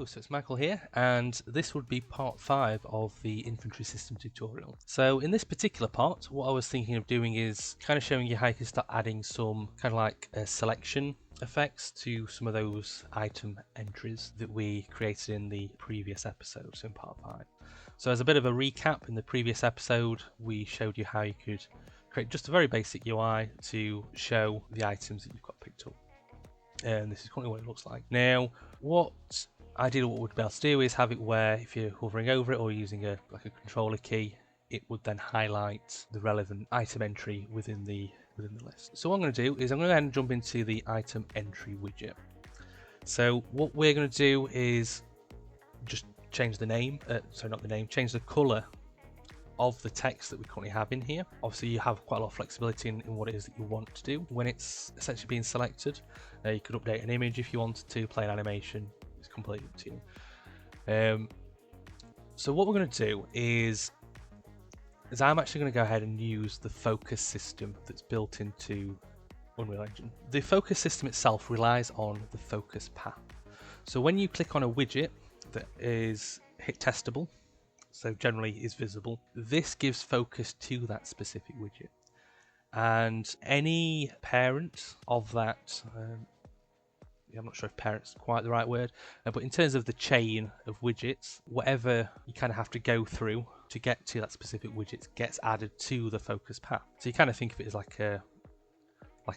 so it's Michael here, and this would be part 5 of the infantry system tutorial. So in this particular part, what I was thinking of doing is kind of showing you how you can start adding some kind of like selection effects to some of those item entries that we created in the previous episode, so in part 5. So as a bit of a recap, in the previous episode we showed you how you could create just a very basic UI to show the items that you've got picked up. And this is currently what it looks like. Now, what we'd be able to do is have it where if you're hovering over it or using a controller key, it would then highlight the relevant item entry within the list. So what I'm going to do is I'm going to go ahead and jump into the item entry widget. So what we're going to do is just change the name, change the color of the text that we currently have in here. Obviously you have quite a lot of flexibility in what it is that you want to do when it's essentially being selected. You could update an image if you wanted to, play an animation, it's completely up to you. So what we're going to do is I'm actually going to go ahead and use the focus system that's built into Unreal Engine. The focus system itself relies on the focus path. So when you click on a widget that is hit testable, so generally is visible, this gives focus to that specific widget. And any parent of that, I'm not sure if parent's quite the right word, but in terms of the chain of widgets, whatever you kind of have to go through to get to that specific widget gets added to the focus path. So you kind of think of it as like a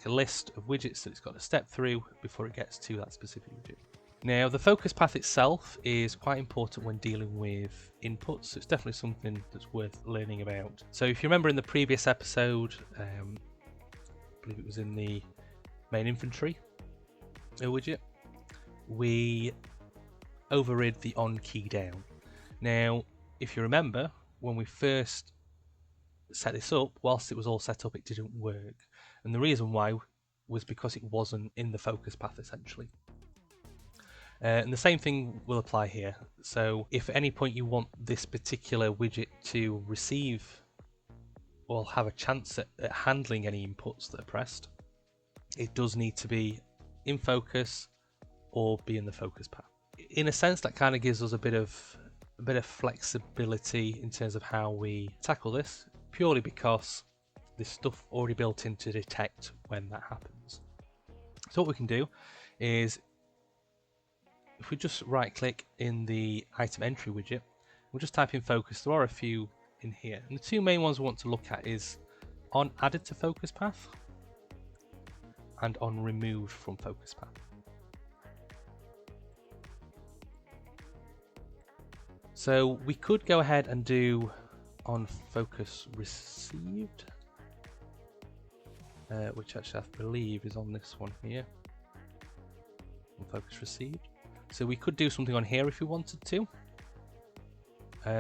list of widgets that it's got to step through before it gets to that specific widget. Now, the focus path itself is quite important when dealing with inputs, so it's definitely something that's worth learning about. So if you remember in the previous episode, I believe it was in the main infantry widget, we overrid the on key down. Now, if you remember, when we first set this up, whilst it was all set up, it didn't work. And the reason why was because it wasn't in the focus path, essentially. And the same thing will apply here. So if at any point you want this particular widget to receive or have a chance at handling any inputs that are pressed, it does need to be in focus or be in the focus path. In a sense, that kind of gives us a bit of flexibility in terms of how we tackle this, purely because there's stuff already built in to detect when that happens. So what we can do is, if we just right click in the item entry widget, we'll just type in focus. There are a few in here, and the two main ones we want to look at is on added to focus path and on removed from focus path. So we could go ahead and do on focus received, which actually I believe is on this one here, on focus received. So we could do something on here if we wanted to,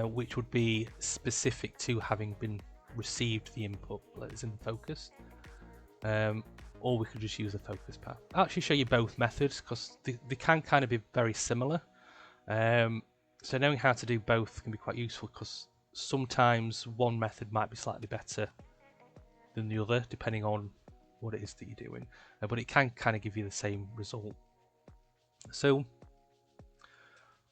which would be specific to having been received the input that is in focus, or we could just use the focus path. I'll actually show you both methods because they can kind of be very similar. So knowing how to do both can be quite useful because sometimes one method might be slightly better than the other depending on what it is that you're doing, but it can kind of give you the same result. So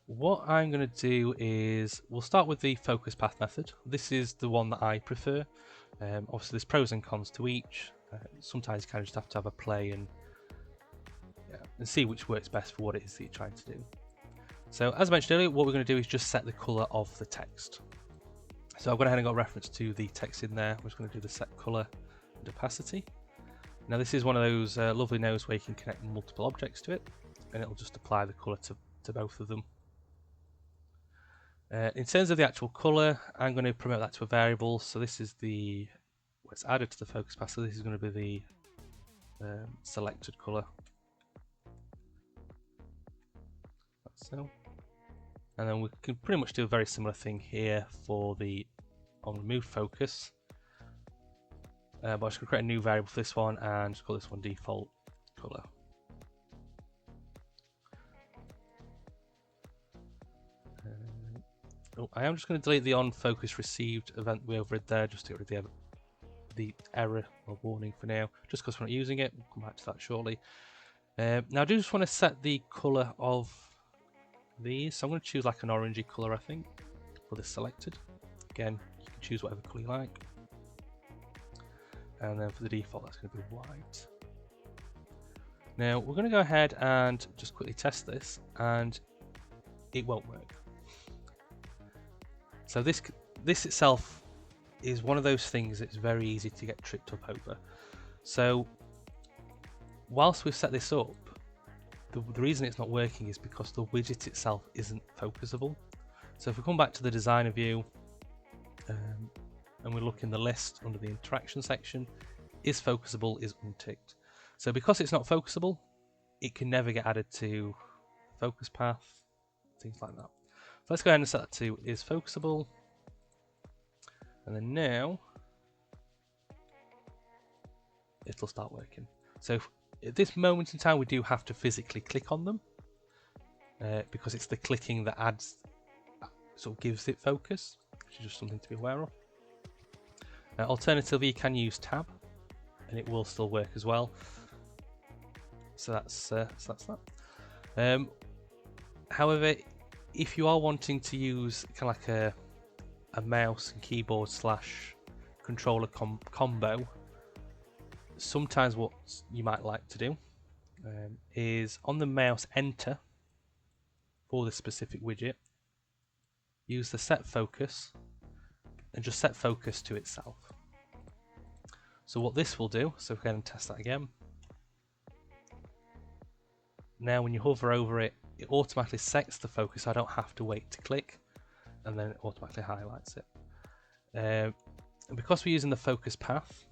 what I'm going to do is we'll start with the focus path method. This is the one that I prefer. Obviously there's pros and cons to each. Sometimes you kind of just have to have a play and see which works best for what it is that you're trying to do. So as I mentioned earlier, what we're going to do is just set the color of the text. So I've gone ahead and got reference to the text in there. We're just going to do the set color and opacity. Now this is one of those lovely nodes where you can connect multiple objects to it, and it'll just apply the color to both of them. In terms of the actual color, I'm going to promote that to a variable. So this is what's added to the focus path. So this is going to be the selected color. Like so. And then we can pretty much do a very similar thing here for the on removed focus. But I'm just going to create a new variable for this one and just call this one default color. I am just going to delete the on focus received event we overrid there, just to get rid of the error or warning for now, just because we're not using it. We'll come back to that shortly. Now I do just want to set the color of these. So I'm going to choose like an orangey colour, I think, for this selected. Again, you can choose whatever colour you like. And then for the default, that's going to be white. Now we're going to go ahead and just quickly test this, and it won't work. So this itself is one of those things that's very easy to get tripped up over. So whilst we've set this up, the reason it's not working is because the widget itself isn't focusable. So if we come back to the designer view and we look in the list under the interaction section, is focusable is unticked. So because it's not focusable, it can never get added to focus path, things like that. So let's go ahead and set that to is focusable. And then now it'll start working. So at this moment in time, we do have to physically click on them because it's the clicking that sort of gives it focus, which is just something to be aware of. Alternatively, you can use tab, and it will still work as well. So that's that. However, if you are wanting to use kind of like a mouse and keyboard / controller combo, sometimes what you might like to do is on the mouse enter for this specific widget, use the set focus and just set focus to itself. So what this will do, so we can test that again. Now when you hover over it, it automatically sets the focus. I don't have to wait to click, and then it automatically highlights it. And because we're using the focus path,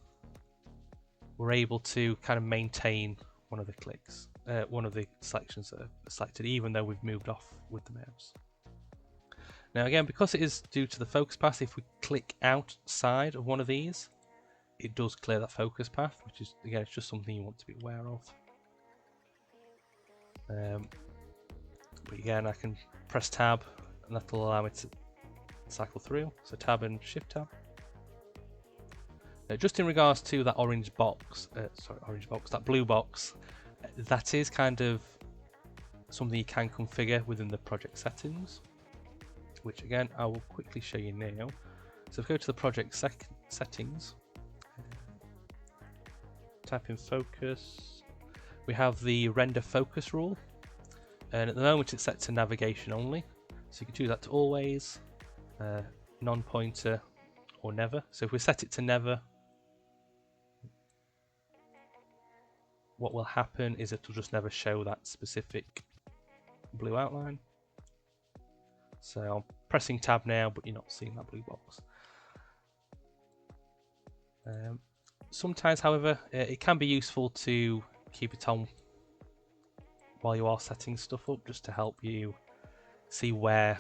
we're able to kind of maintain one of the clicks, one of the selections that are selected, even though we've moved off with the mouse. Now again, because it is due to the focus path, if we click outside of one of these, it does clear that focus path, which is, again, it's just something you want to be aware of. But again, I can press tab and that'll allow me to cycle through. So tab and shift tab. Just in regards to that orange box, that blue box, that is kind of something you can configure within the project settings, which again I will quickly show you now. So if we go to the project settings, type in focus, we have the render focus rule, and at the moment it's set to navigation only, so you can choose that to always, non-pointer, or never. So if we set it to never, what will happen is it will just never show that specific blue outline. So I'm pressing tab now, but you're not seeing that blue box. Sometimes, however, it can be useful to keep it on while you are setting stuff up, just to help you see what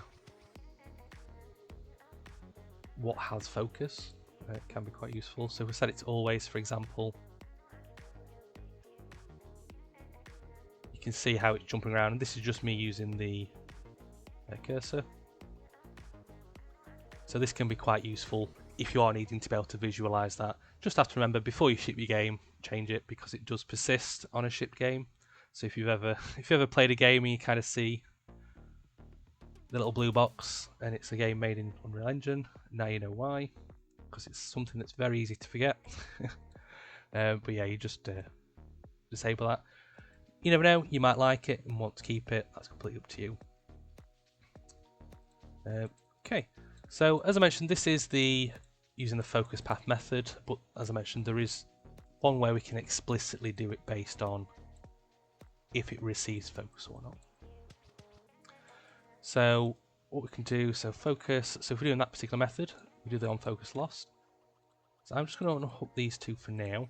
has focus. It can be quite useful. So if we set it to always, for example, you can see how it's jumping around, and this is just me using the cursor. So this can be quite useful if you are needing to be able to visualize that. Just have to remember, before you ship your game, change it, because it does persist on a shipped game. So if you've ever played a game and you kind of see the little blue box and it's a game made in Unreal Engine, now you know why, because it's something that's very easy to forget. But yeah, you just disable that. You never know, you might like it and want to keep it. That's completely up to you. Okay, so as I mentioned, this is using the focus path method, but as I mentioned, there is one way we can explicitly do it based on if it receives focus or not. So what we can do, so focus, so if we're doing that particular method, we do the on focus lost. So I'm just going to unhook these two for now.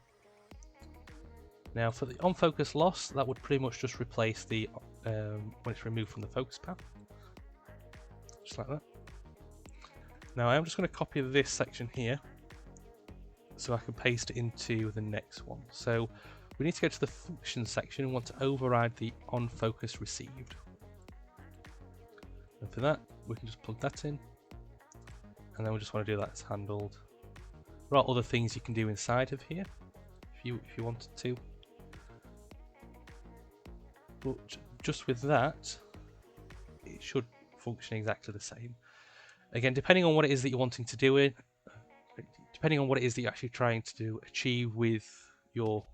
Now for the on focus loss, that would pretty much just replace the when it's removed from the focus path, just like that. Now I'm just going to copy this section here so I can paste it into the next one. So we need to go to the function section and want to override the on focus received. And for that, we can just plug that in, and then we just want to do that as handled. There are other things you can do inside of here if you wanted to, but just with that, it should function exactly the same. Again, depending on what it is that you're wanting to do it, depending on what it is that you're actually trying to achieve with your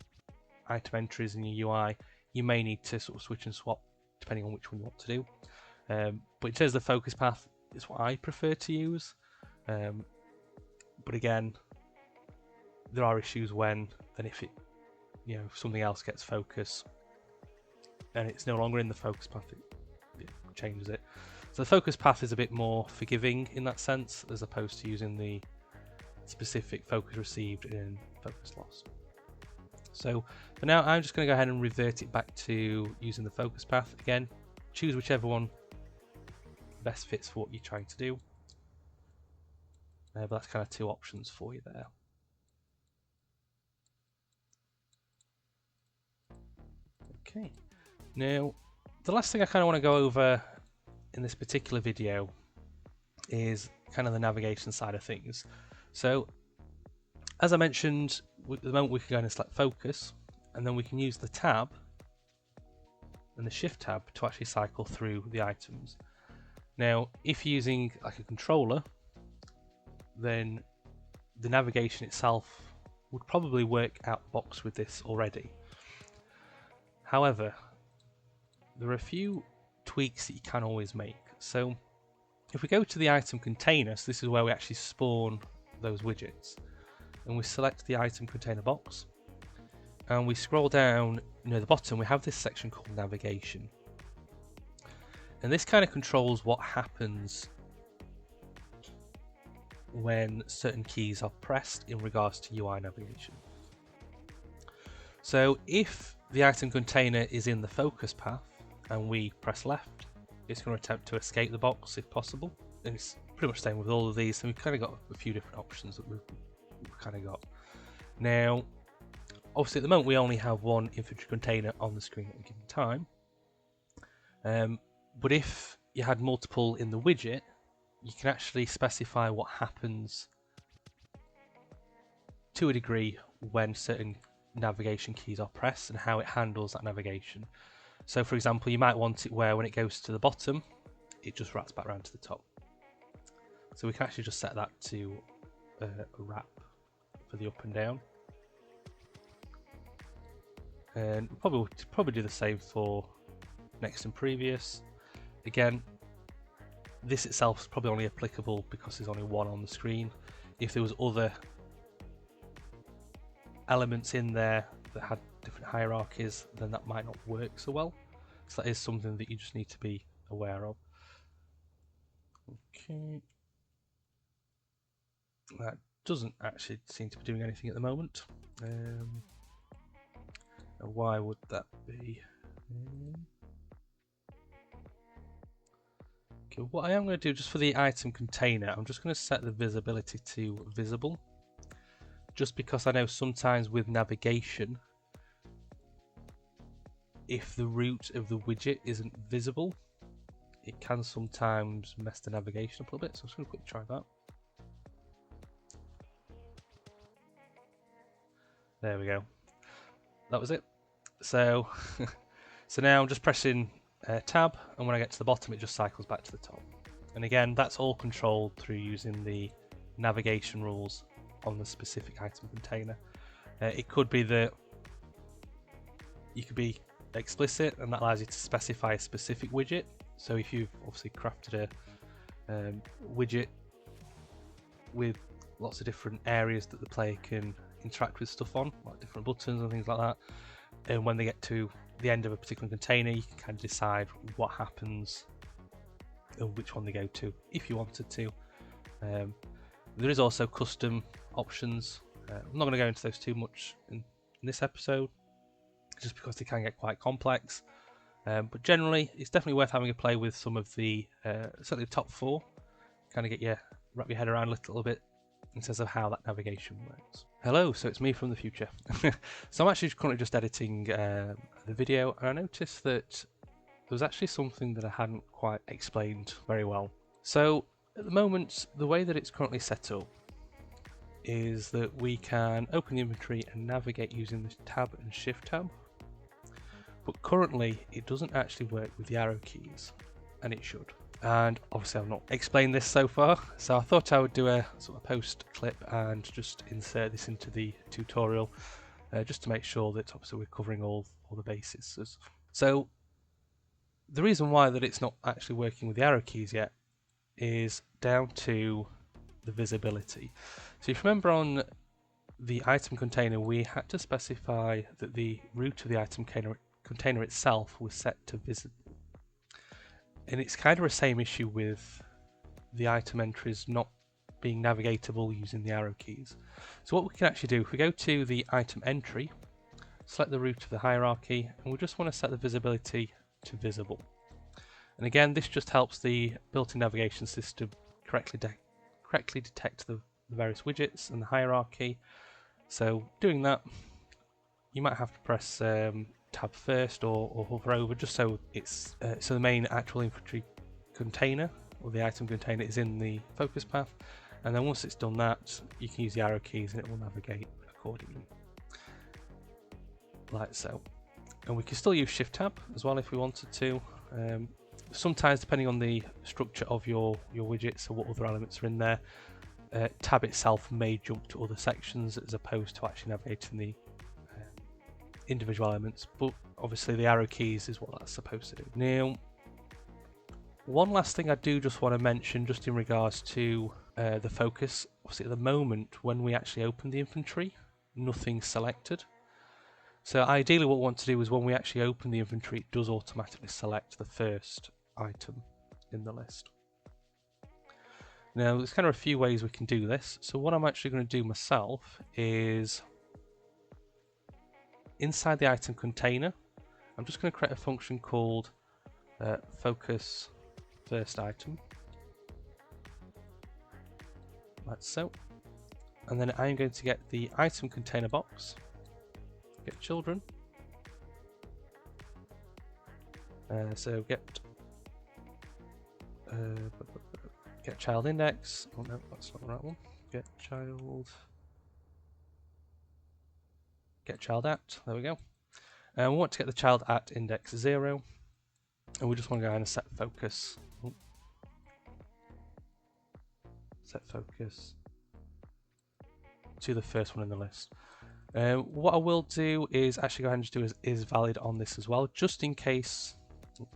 item entries in your UI, you may need to sort of switch and swap depending on which one you want to do. But in terms of the focus path, it's what I prefer to use. But again, there are issues if something else gets focus and it's no longer in the focus path, it changes it. So the focus path is a bit more forgiving in that sense, as opposed to using the specific focus received in focus loss. So for now, I'm just going to go ahead and revert it back to using the focus path. Again, choose whichever one best fits for what you're trying to do. But that's kind of two options for you there. Okay, now the last thing I kind of want to go over in this particular video is kind of the navigation side of things. So as I mentioned, at the moment we can go in and select focus, and then we can use the tab and the shift tab to actually cycle through the items. Now if you're using like a controller, then the navigation itself would probably work out the box with this already. However, there are a few tweaks that you can always make. So if we go to the item container, so this is where we actually spawn those widgets, and we select the item container box, and we scroll down near the bottom, we have this section called navigation, and this kind of controls what happens when certain keys are pressed in regards to UI navigation. So if the item container is in the focus path and we press left, it's going to attempt to escape the box if possible, and it's pretty much the same with all of these. So we've kind of got a few different options that we've kind of got. Now obviously at the moment we only have one infantry container on the screen at a given time, but if you had multiple in the widget, you can actually specify what happens to a degree when certain navigation keys are pressed and how it handles that navigation. So for example, you might want it where when it goes to the bottom, it just wraps back around to the top. So we can actually just set that to a wrap for the up and down. And we'll probably do the same for next and previous. Again, this itself is probably only applicable because there's only one on the screen. If there was other elements in there that had different hierarchies, then that might not work so well. So that is something that you just need to be aware of. Okay. That doesn't actually seem to be doing anything at the moment. Why would that be? Okay, what I am going to do just for the item container, I'm just going to set the visibility to visible, just because I know sometimes with navigation, if the root of the widget isn't visible, it can sometimes mess the navigation up a little bit. So I'm just going to quickly try that. There we go. That was it. So, so now I'm just pressing tab, and when I get to the bottom, it just cycles back to the top. And again, that's all controlled through using the navigation rules on the specific item container. It could be that you could be explicit, and that allows you to specify a specific widget. So if you've obviously crafted a widget with lots of different areas that the player can interact with stuff on, like different buttons and things like that, and when they get to the end of a particular container, you can kind of decide what happens and which one they go to if you wanted to. There is also custom options. I'm not going to go into those too much in this episode, just because they can get quite complex. But generally, it's definitely worth having a play with some of the certainly the top four. Kind of wrap your head around a little bit in terms of how that navigation works. Hello, so it's me from the future. So I'm actually currently just editing the video, and I noticed that there was actually something that I hadn't quite explained very well. So at the moment, the way that it's currently set up is that we can open the inventory and navigate using the tab and shift tab. But currently, it doesn't actually work with the arrow keys. and it should. And obviously I've not explained this so far, so I thought I would do a sort of post clip and just insert this into the tutorial, just to make sure that obviously we're covering all the bases. So the reason why that it's not actually working with the arrow keys yet is down to the visibility. So if you remember on the item container, we had to specify that the root of the item container itself was set to visible. And it's kind of the same issue with the item entries not being navigatable using the arrow keys. So what we can actually do, if we go to the item entry, select the root of the hierarchy, and we just want to set the visibility to visible. And again, this just helps the built-in navigation system correctly detect the various widgets and the hierarchy. So doing that, you might have to press tab first or hover over, just so it's so the main actual infantry container or the item container is in the focus path, and then once it's done that, you can use the arrow keys and it will navigate accordingly, like so. And we can still use shift tab as well if we wanted to. Sometimes, depending on the structure of your widgets or what other elements are in there, tab itself may jump to other sections as opposed to actually navigating the individual elements, but obviously the arrow keys is what that's supposed to do. Now, one last thing I do just want to mention, just in regards to the focus. Obviously at the moment when we actually open the infantry, nothing's selected. So ideally what we want to do is when we actually open the infantry, it does automatically select the first item in the list. Now there's kind of a few ways we can do this. So what I'm actually going to do myself is, inside the item container, I'm just going to create a function called focus first item, like so. And then I'm going to get the item container box, get children, so get child index. Oh no, that's not the right one. Get child at. There we go. And we want to get the child at index 0, and we just want to go ahead and set focus. Set focus to the first one in the list. What I will do is actually go ahead and just do is valid on this as well, just in case.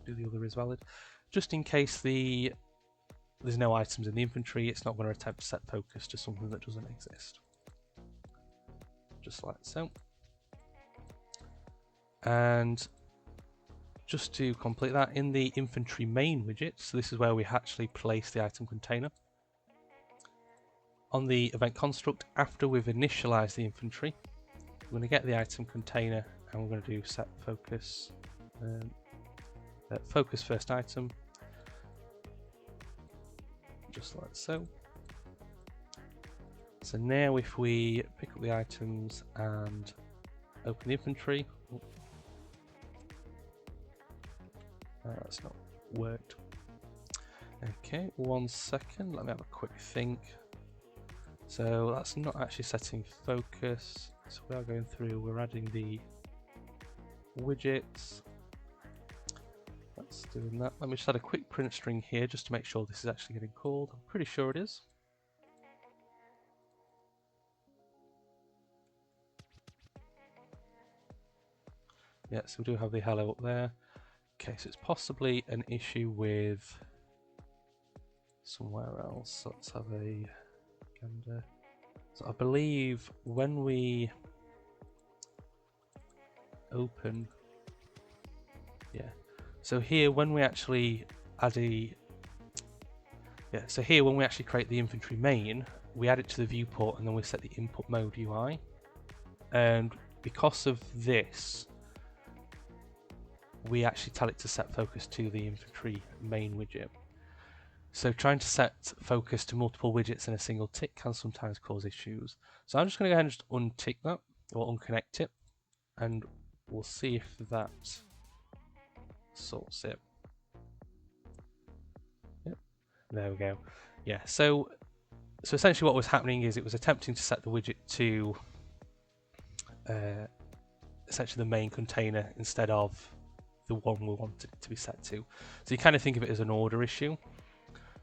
Do the other is valid, just in case there's no items in the infantry. It's not going to attempt to set focus to something that doesn't exist. Just like so. And just to complete that, in the infantry main widget, so this is where we actually place the item container. On the event construct, after we've initialized the infantry, we're going to get the item container and we're going to do set focus, focus first item, just like so. So now if we pick up the items and open the infantry, that's not worked. Okay, 1 second, let me have a quick think. So that's not actually setting focus, so we are going through, we're adding the widgets. That's doing that. Let me just add a quick print string here just to make sure this is actually getting called. I'm pretty sure it is. Yeah, so we do have the hello up there. Okay, so it's possibly an issue with somewhere else. So let's have a gander. So I believe when we open, yeah. So here when we actually add so here when we actually create the infantry main, we add it to the viewport and then we set the input mode UI. And because of this, we actually tell it to set focus to the infantry main widget. So trying to set focus to multiple widgets in a single tick can sometimes cause issues. So I'm just going to go ahead and just untick that, or unconnect it, and we'll see if that sorts it. Yep, there we go. Yeah, so essentially what was happening is it was attempting to set the widget to essentially the main container instead of the one we wanted it to be set to. So you kind of think of it as an order issue.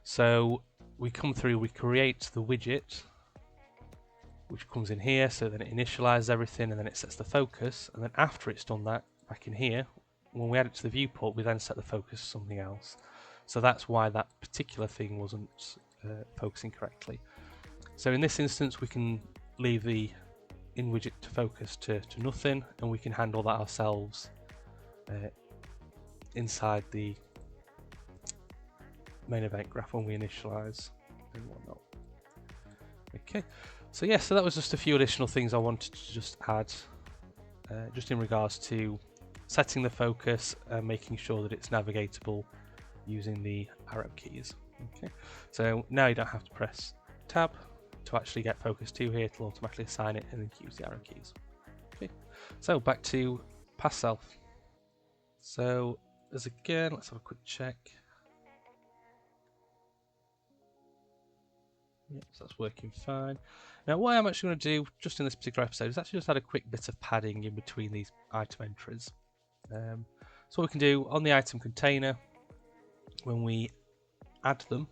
So we come through, we create the widget, which comes in here, so then it initializes everything and then it sets the focus, and then after it's done that, back in here, when we add it to the viewport, we then set the focus to something else. So that's why that particular thing wasn't focusing correctly. So in this instance, we can leave the in-widget to focus to nothing, and we can handle that ourselves inside the main event graph when we initialize and whatnot. Okay, so yeah, so that was just a few additional things I wanted to just add, just in regards to setting the focus and making sure that it's navigatable using the arrow keys. Okay, so now you don't have to press tab to actually get focus to here, it'll automatically assign it and then use the arrow keys. Okay, so back to past self. So as again, let's have a quick check. Yep, so that's working fine. Now what I'm actually going to do just in this particular episode is actually just add a quick bit of padding in between these item entries. So what we can do on the item container, when we add them,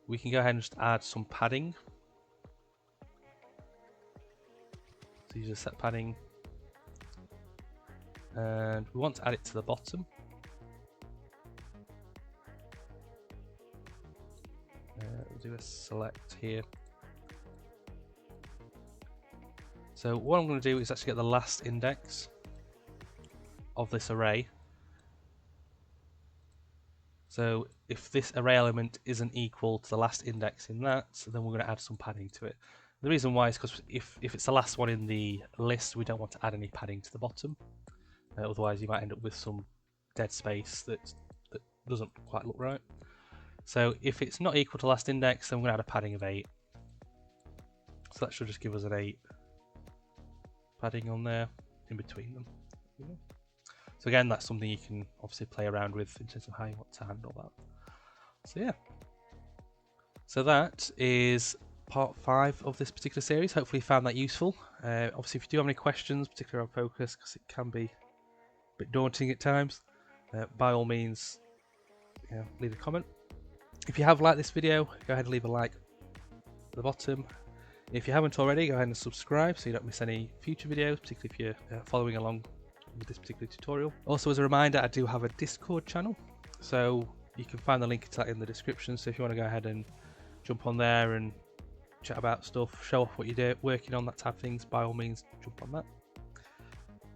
we can go ahead and just add some padding. So you just set padding, and we want to add it to the bottom. We'll do a select here. So what I'm going to do is actually get the last index of this array. So if this array element isn't equal to the last index in that, then we're going to add some padding to it. The reason why is because if it's the last one in the list, we don't want to add any padding to the bottom. Otherwise you might end up with some dead space that doesn't quite look right. So if it's not equal to last index, then we're going to add a padding of 8. So that should just give us an 8 padding on there in between them. So again, that's something you can obviously play around with in terms of how you want to handle that. So yeah. So that is part 5 of this particular series. Hopefully you found that useful. Obviously if you do have any questions, particularly on focus, because it can be a bit daunting at times, by all means, leave a comment. If you have liked this video, go ahead and leave a like at the bottom. If you haven't already, go ahead and subscribe so you don't miss any future videos, particularly if you're following along with this particular tutorial. Also, as a reminder, I do have a Discord channel, so you can find the link to that in the description. So if you want to go ahead and jump on there and chat about stuff, show off what you're working on, that type of things, by all means, jump on that.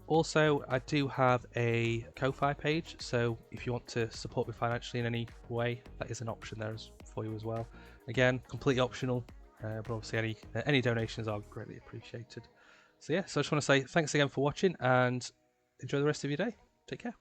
Also, I do have a Ko-Fi page, so if you want to support me financially in any way, that is an option there for you as well. Again, completely optional, but obviously any donations are greatly appreciated. So yeah, so I just want to say thanks again for watching and enjoy the rest of your day. Take care.